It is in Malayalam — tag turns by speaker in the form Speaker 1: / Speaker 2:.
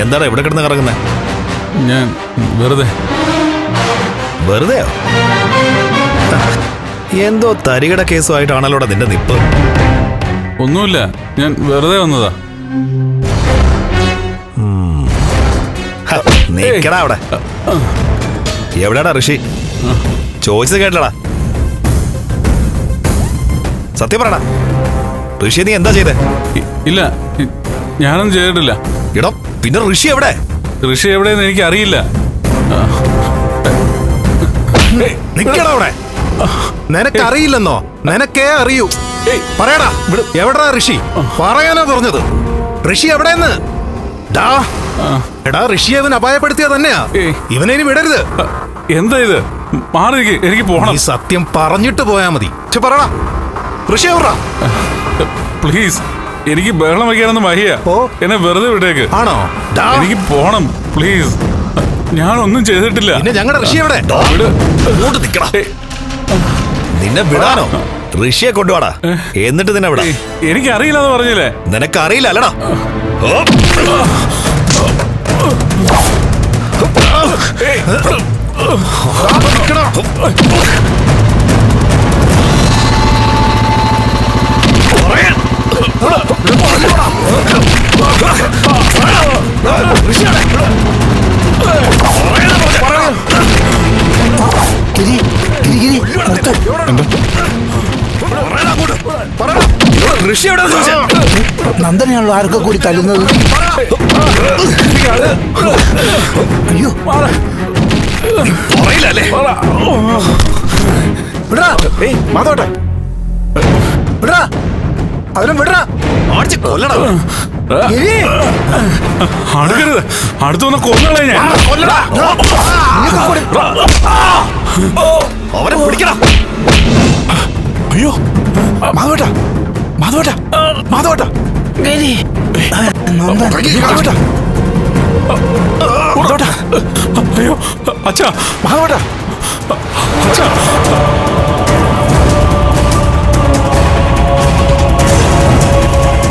Speaker 1: എന്താണ് ഇവിടെ കിടന്ന് കറങ്ങുന്നേ?
Speaker 2: ഞാൻ
Speaker 1: വെറുതെയോ? എന്തോ തരികട കേസുമായിട്ടാണല്ലോ നിന്റെ നിപ്പ്.
Speaker 2: ഒന്നുമില്ല, ഞാൻ വെറുതെ വന്നതാ.
Speaker 1: നീക്കടാ അവിടെ. എവിടെയാടാ ഋഷി? ചോദിച്ചത് കേട്ടടാ. സത്യം പറയടാ, ഋഷി നീ എന്താ ചെയ്തേ?
Speaker 2: ഇല്ല, ഞാനൊന്നും ചെയ്തിട്ടില്ല.
Speaker 1: ഇടോ പിന്നെ ഋഷി എവിടെ?
Speaker 2: ഋഷി എവിടെയെന്ന് എനിക്ക് അറിയില്ല.
Speaker 1: നിക്കടാ അവിടെ.
Speaker 3: നിനക്കറിയില്ലെന്നോ? നിനക്കേ അറിയൂ. പറയടാ, എവിടാ ഋഷി? പറയാനാ പറഞ്ഞത്. ഋഷി എവിടെയെന്ന്? എടാ, ഋഷി അവൻ അപായപ്പെടുത്തിയ തന്നെയാ. ഇവനെ ഇനി വിടരുത്.
Speaker 2: എന്താ ഇത്? മാറി, എനിക്ക് പോണം.
Speaker 3: ഈ സത്യം പറഞ്ഞിട്ട് പോയാ മതി. പറയടാ, ഋഷി എവിടാ?
Speaker 2: പ്ലീസ്, എനിക്ക് ബഹളം വയ്ക്കാനൊന്നും വയ്യ. എന്നെ വെറുതെ വിട്ടേക്ക്.
Speaker 3: ആണോ?
Speaker 2: എനിക്ക് പോണം പ്ലീസ്. ഞാനൊന്നും ചെയ്തിട്ടില്ല.
Speaker 3: പിന്നെ ഞങ്ങളുടെ ഋഷി എവിടെ?
Speaker 1: നിന്നെ വിടാനോ? ഋഷിയെ കൊണ്ടുപോടാ, എന്നിട്ട് നിന്നെ വിടാ.
Speaker 2: എനിക്കറിയില്ലെന്ന് പറഞ്ഞില്ലേ?
Speaker 1: നിനക്കറിയില്ല അല്ലടാ.
Speaker 4: നന്ദനെയാണല്ലോ ആർക്കെ കൂടി തല്ലുന്നത്. അയ്യോ,
Speaker 3: മാധവട്ടെ, വിടാ അവനും, വിടാ.
Speaker 2: അടുക്കരുത്, അടുത്ത് വന്ന് കൊല്ലണേ ഞാൻ.
Speaker 1: അവനെ പിടിക്കണം.
Speaker 3: അയ്യോ, മാധവട്ട, മാധവട്ട, മാധവട്ട, മാധവട്ട,
Speaker 2: അയ്യോ അച്ഛാ,
Speaker 3: മാധവട്ട,
Speaker 2: അച്ഛാ.